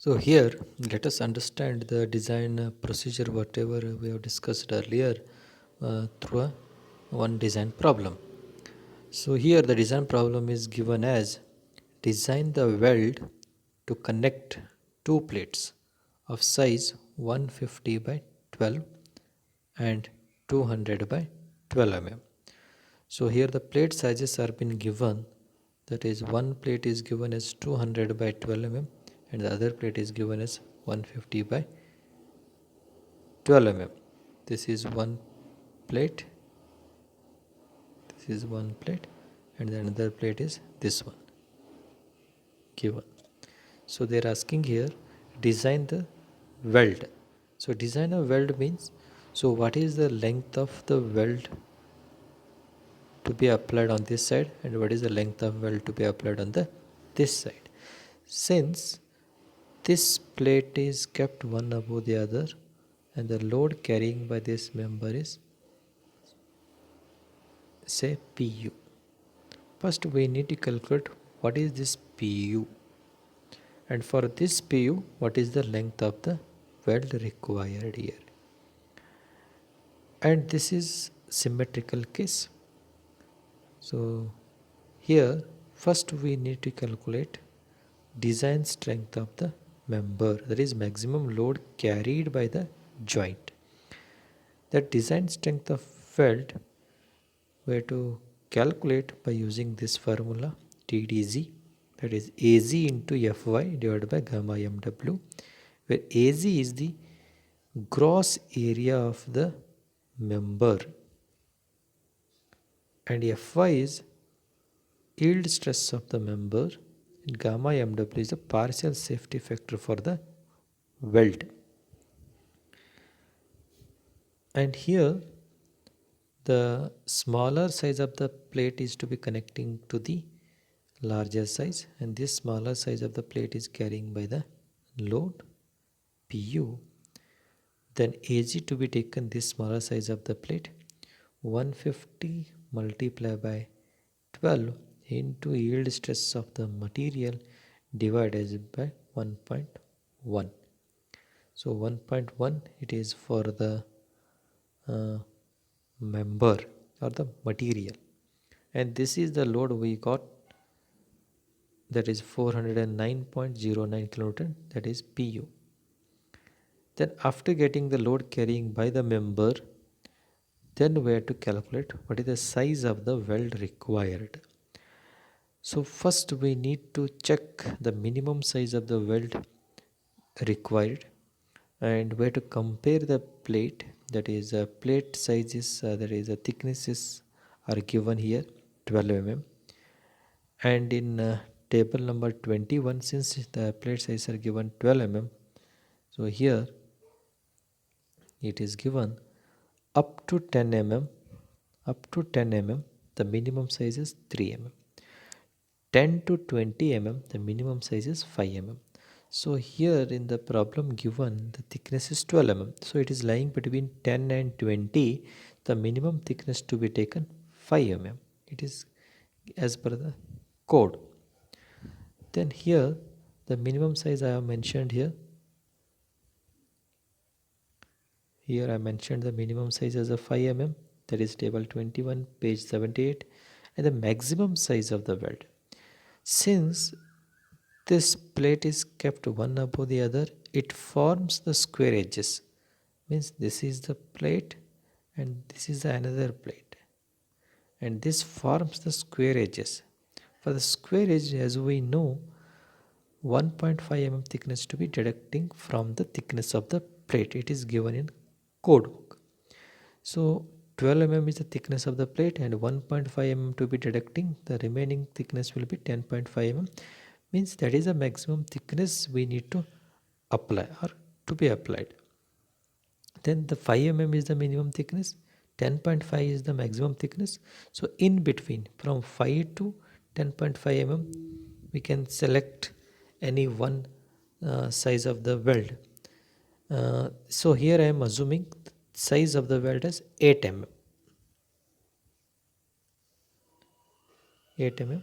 So here, let us understand the design procedure, whatever we have discussed earlier, through one design problem. So here the design problem is given as design the weld to connect two plates of size 150 by 12 and 200 by 12 mm. So here the plate sizes are been given, that is one plate is given as 200 by 12 mm and the other plate is given as 150 by 12 mm. This is one plate, this is one plate, and the another plate is this one given. So they are asking here design the weld. So design a weld means, so what is the length of the weld to be applied on this side and what is the length of weld to be applied on the this side. Since this plate is kept one above the other and the load carrying by this member is say PU. First we need to calculate what is this PU, and for this PU what is the length of the weld required here, and this is symmetrical case. So here first we need to calculate design strength of the member, that is maximum load carried by the joint. The design strength of weld we have to calculate by using this formula TDZ, that is AZ into Fy divided by gamma mw, where AZ is the gross area of the member and Fy is yield stress of the member and gamma mw is the partial safety factor for the weld. And here the smaller size of the plate is to be connecting to the larger size, and this smaller size of the plate is carrying by the load PU. Then AG to be taken, this smaller size of the plate, 150 multiplied by 12 into yield stress of the material divided by 1.1. So 1.1 it is for the member or the material, and this is the load we got, that is 409.09 kilonewton, that is PU. Then after getting the load carrying by the member, then we have to calculate what is the size of the weld required. So first we need to check the minimum size of the weld required, and we have to compare the plate, that is plate sizes, that is thicknesses are given here 12 mm, and in table number 21, since the plate size are given 12 mm, so here it is given up to 10 mm, up to 10 mm the minimum size is 3 mm, 10 to 20 mm the minimum size is 5 mm. So here in the problem given the thickness is 12 mm, so it is lying between 10 and 20, the minimum thickness to be taken 5 mm, it is as per the code. Then here the minimum size I have mentioned here, I mentioned the minimum size as a 5 mm, that is table 21 page 78, and the maximum size of the weld, since this plate is kept one above the other, it forms the square edges, means this is the plate and this is another plate, and this forms the square edges. For the square edge, as we know, 1.5 mm thickness to be deducting from the thickness of the plate, it is given in code book. So 12 mm is the thickness of the plate and 1.5 mm to be deducting, the remaining thickness will be 10.5 mm, means that is the maximum thickness we need to apply or to be applied. Then the 5 mm is the minimum thickness, 10.5 is the maximum thickness. So in between from 5 to 10.5 mm we can select any one size of the weld. So here I am assuming size of the weld as 8 mm. 8 mm.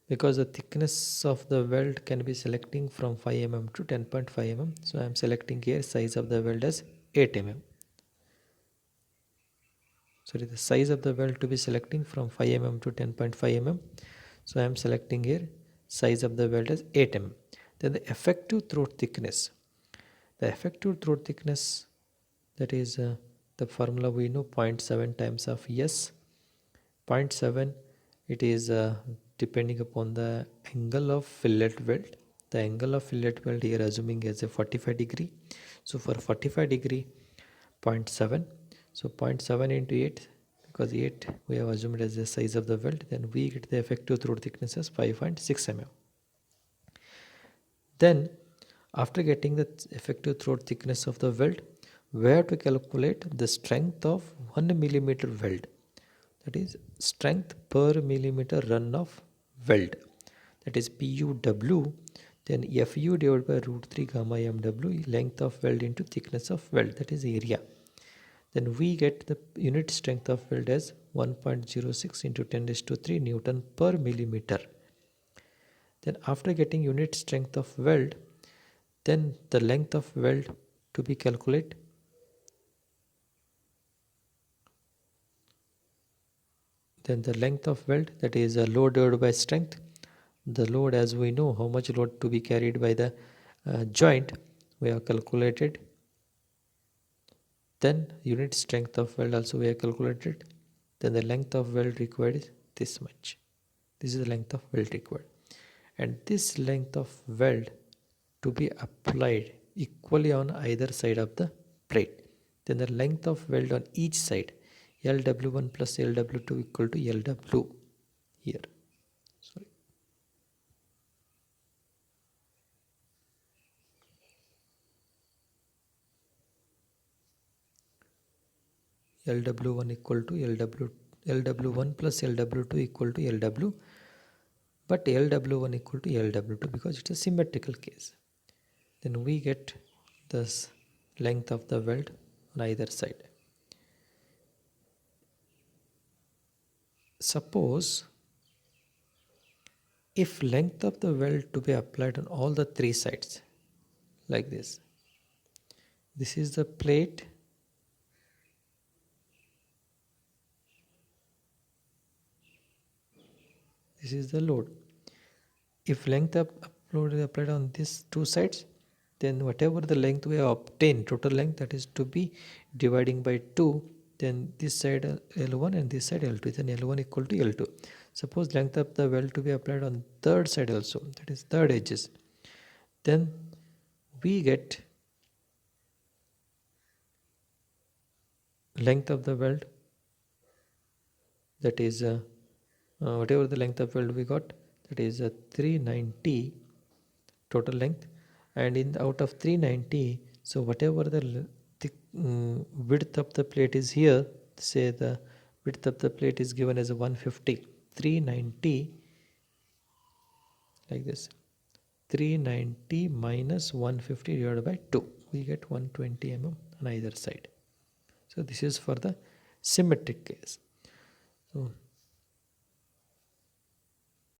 because the thickness of the weld can be selecting from 5 mm to 10.5 mm. So I am selecting here size of the weld as 8 mm. Sorry, the size of the weld to be selecting from 5 mm to 10.5 mm. So I am selecting here size of the weld as 8 mm. Then the effective throat thickness. The effective throat thickness, that is the formula we know, 0.7 times of S. 0.7, it is depending upon the angle of fillet weld. The angle of fillet weld here assuming as a 45 degree. So for 45 degree, 0.7. So 0.7 into 8, because 8 we have assumed as the size of the weld, then we get the effective throat thickness as 5.6 mm. Then after getting the effective throat thickness of the weld, we have to calculate the strength of 1 millimeter weld. That is strength per millimeter run of weld. That is PUW. Then FU divided by root 3 gamma MW, length of weld into thickness of weld, that is area. Then we get the unit strength of weld as 1.06 into 10 raised to 3 Newton per millimeter. Then after getting unit strength of weld, then the length of weld to be calculated. Then the length of weld, that is a load divided by strength. The load, as we know how much load to be carried by the joint, we have calculated. Then unit strength of weld also we have calculated. Then the length of weld required is this much. This is the length of weld required. And this length of weld to be applied equally on either side of the plate. Then the length of weld on each side, LW1 plus LW2 equal to LW here. Sorry. LW1 equal to LW1 plus LW2 equal to LW, but LW1 equal to LW2 because it's a symmetrical case. Then we get this length of the weld on either side. Suppose if length of the weld to be applied on all the three sides like this. This is the plate. This is the load. If length of load is applied on these two sides, then whatever the length we have obtained, total length, that is to be dividing by 2, then this side L1 and this side L2, then L1 equal to L2. Suppose length of the weld to be applied on third side also, that is third edges, then we get length of the weld, that is whatever the length of weld we got, that is 390 total length, and in out of 390, so whatever the width of the plate is here, say the width of the plate is given as a 150, 390 like this, 390 minus 150 divided by 2, we get 120 mm on either side. So this is for the symmetric case. So